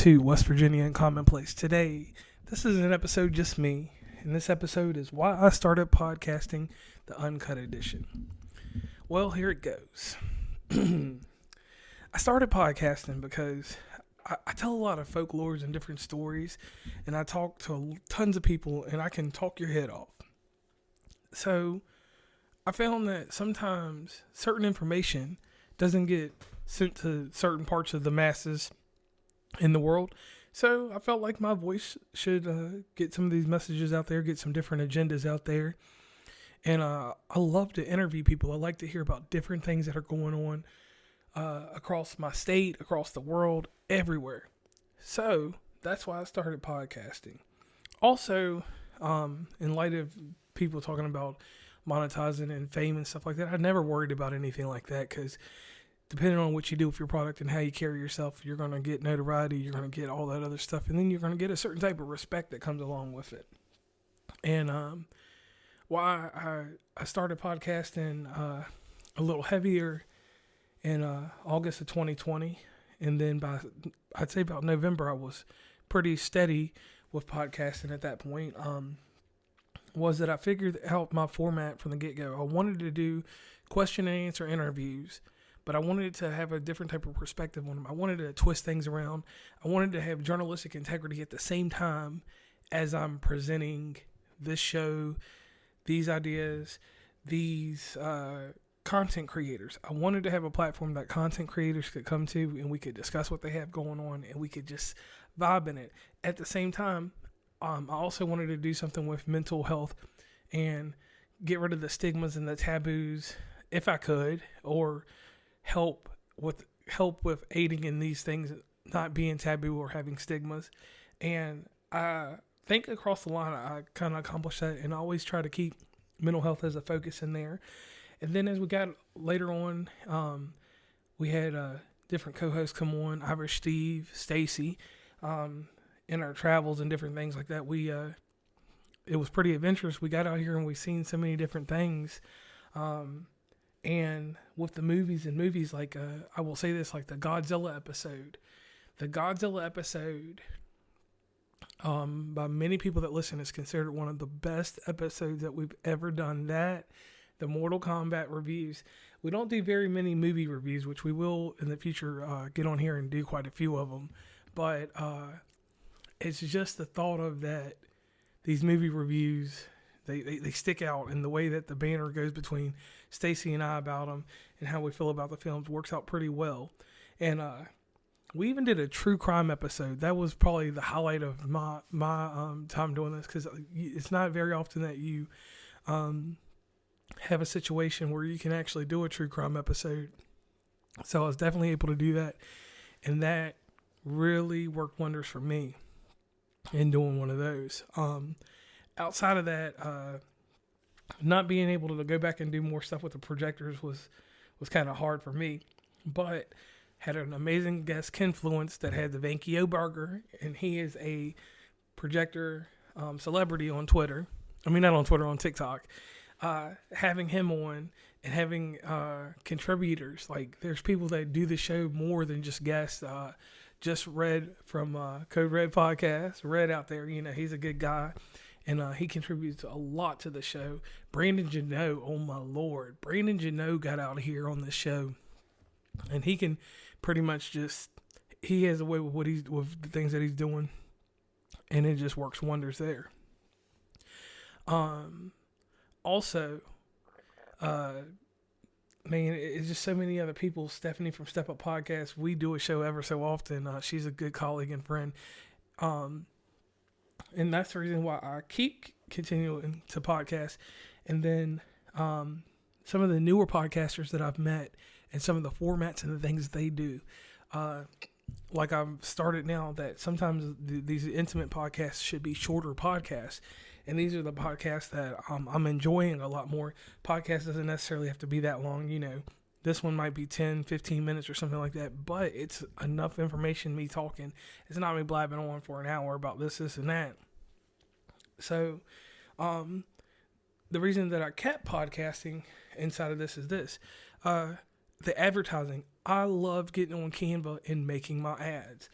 to West Virginia and Commonplace. Today, this is an episode just me, and this episode is why I started podcasting, the uncut edition. Well, here it goes. I started podcasting because I tell a lot of folklores and different stories, and I talk to tons of people, and I can talk your head off. So I found that sometimes certain information doesn't get sent to certain parts of the masses in the world. So I felt like my voice should get some of these messages out there, get some different agendas out there. And I love to interview people. I like to hear about different things that are going on across my state, across the world, everywhere. So that's why I started podcasting. Also, in light of people talking about monetizing and fame and stuff like that, I never worried about anything like that because depending on what you do with your product and how you carry yourself, you're going to get notoriety, you're going to get all that other stuff, and then you're going to get a certain type of respect that comes along with it. And why I started podcasting a little heavier in August of 2020, and then I'd say about November, I was pretty steady with podcasting at that point, was that I figured out my format from the get-go. I wanted to do question and answer interviews, but I wanted to have a different type of perspective on them. I wanted to twist things around. I wanted to have journalistic integrity at the same time as I'm presenting this show, these ideas, these content creators. I wanted to have a platform that content creators could come to and we could discuss what they have going on and we could just vibe in it. At the same time, I also wanted to do something with mental health and get rid of the stigmas and the taboos if I could, or help with aiding in these things not being taboo or having stigmas. And I think across the line I kind of accomplished that, and I always try to keep mental health as a focus in there. And then as we got later on, we had different co-hosts come on, Irish Steve, Stacy, in our travels and different things like that. It was pretty adventurous. We got out here and we seen so many different things. And with the movies, like, I will say this, like the Godzilla episode, by many people that listen, is considered one of the best episodes that we've ever done. That, the Mortal Kombat reviews. We don't do very many movie reviews, which we will in the future get on here and do quite a few of them. But it's just the thought of that these movie reviews, they stick out, and the way that the banner goes between Stacy and I about them and how we feel about the films works out pretty well. And we even did a true crime episode. That was probably the highlight of my time doing this, because it's not very often that you have a situation where you can actually do a true crime episode. So I was definitely able to do that, and that really worked wonders for me in doing one of those. Outside of that, not being able to go back and do more stuff with the projectors was kind of hard for me, but had an amazing guest, Kenfluence, that had the Vankio burger, and he is a projector celebrity on Twitter. I mean, not on Twitter, on TikTok. Having him on and having contributors, like there's people that do the show more than just guests. Just Red from Code Red Podcast, Red out there, he's a good guy. And he contributes a lot to the show. Brandon Janot, oh my Lord. Brandon Janot got out here on this show. And he can pretty much he has a way with the things that he's doing. And it just works wonders there. Also, it's just so many other people. Stephanie from Step Up Podcast, we do a show ever so often. She's a good colleague and friend. And that's the reason why I keep continuing to podcast. And then some of the newer podcasters that I've met and some of the formats and the things they do. Like I've started now that sometimes these intimate podcasts should be shorter podcasts. And these are the podcasts that I'm enjoying a lot more. Podcast doesn't necessarily have to be that long, This one might be 10, 15 minutes or something like that, but it's enough information, me talking. It's not me blabbing on for an hour about this, and that. So, the reason that I kept podcasting inside of this is this. The advertising. I love getting on Canva and making my ads.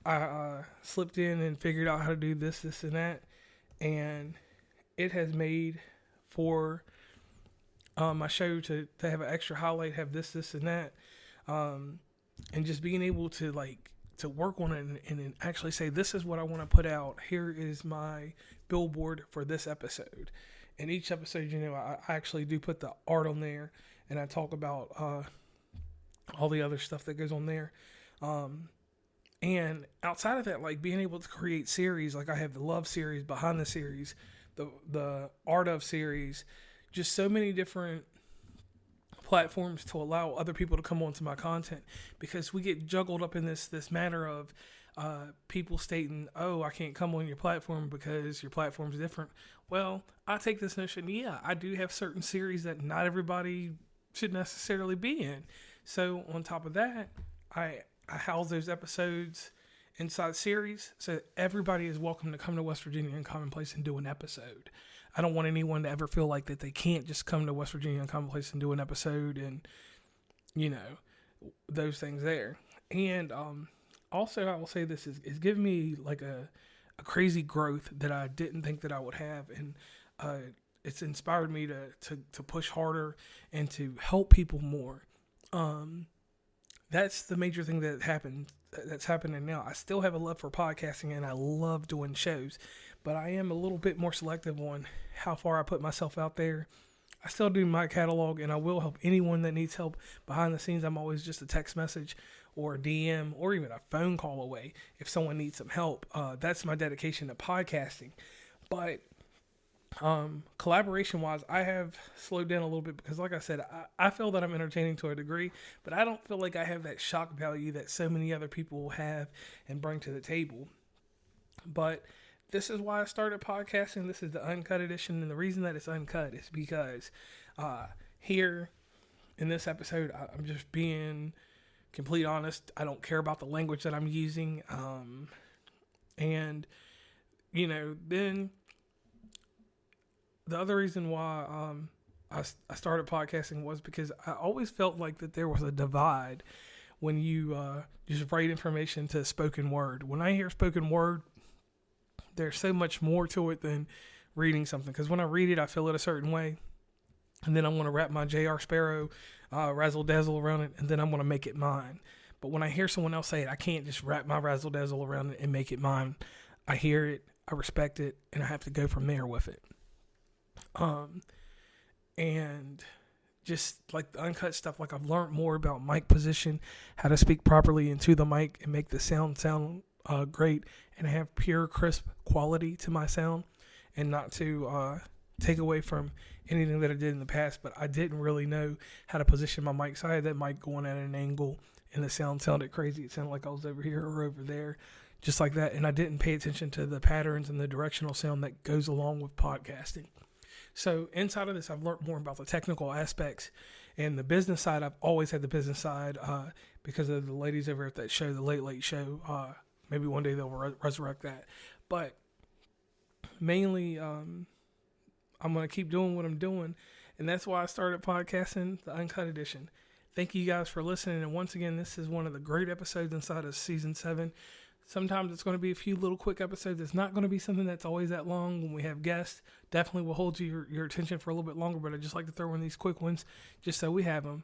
I slipped in and figured out how to do this, and that, and it has made for my show to have an extra highlight, have this, and that, and just being able to to work on it and actually say, this is what I want to put out. Here is my billboard for this episode. And each episode, I actually do put the art on there, and I talk about all the other stuff that goes on there. And outside of that, being able to create series, I have the love series, behind the series, the art of series, just so many different platforms to allow other people to come onto my content, because we get juggled up in this matter of people stating, oh, I can't come on your platform because your platform's different. Well, I take this notion, I do have certain series that not everybody should necessarily be in. So on top of that, I house those episodes inside series, so everybody is welcome to come to West Virginia and Commonplace and do an episode. I don't want anyone to ever feel like that they can't just come to West Virginia and Commonplace and do an episode, and those things there. And also, I will say this is given me a crazy growth that I didn't think that I would have, and it's inspired me to push harder and to help people more. That's the major thing that's happening now. I still have a love for podcasting, and I love doing shows, but I am a little bit more selective on how far I put myself out there. I still do my catalog, and I will help anyone that needs help behind the scenes. I'm always just a text message or a DM or even a phone call away if someone needs some help. That's my dedication to podcasting. But collaboration wise, I have slowed down a little bit because, like I said, I feel that I'm entertaining to a degree, but I don't feel like I have that shock value that so many other people have and bring to the table. But this is why I started podcasting. This is the uncut edition, and the reason that it's uncut is because here in this episode, I'm just being completely honest. I don't care about the language that I'm using, and then the other reason why I started podcasting was because I always felt like that there was a divide when you just write information to spoken word. When I hear spoken word, there's so much more to it than reading something. Because when I read it, I feel it a certain way, and then I'm going to wrap my J.R. Sparrow razzle dazzle around it, and then I'm going to make it mine. But when I hear someone else say it, I can't just wrap my razzle dazzle around it and make it mine. I hear it, I respect it, and I have to go from there with it. And just like the uncut stuff, I've learned more about mic position, how to speak properly into the mic and make the sound great, and have pure, crisp quality to my sound, and not to take away from anything that I did in the past. But I didn't really know how to position my mic, so I had that mic going at an angle, and the sound sounded crazy. It sounded like I was over here or over there, just like that. And I didn't pay attention to the patterns and the directional sound that goes along with podcasting. So inside of this, I've learned more about the technical aspects, and the business side. I've always had the business side because of the ladies over at that show, the Late Late Show. Maybe one day they'll resurrect that. But mainly, I'm going to keep doing what I'm doing, and that's why I started podcasting, the Uncut Edition. Thank you guys for listening, and once again, this is one of the great episodes inside of Season 7. Sometimes it's going to be a few little quick episodes. It's not going to be something that's always that long. When we have guests, definitely will hold your attention for a little bit longer, but I just like to throw in these quick ones just so we have them.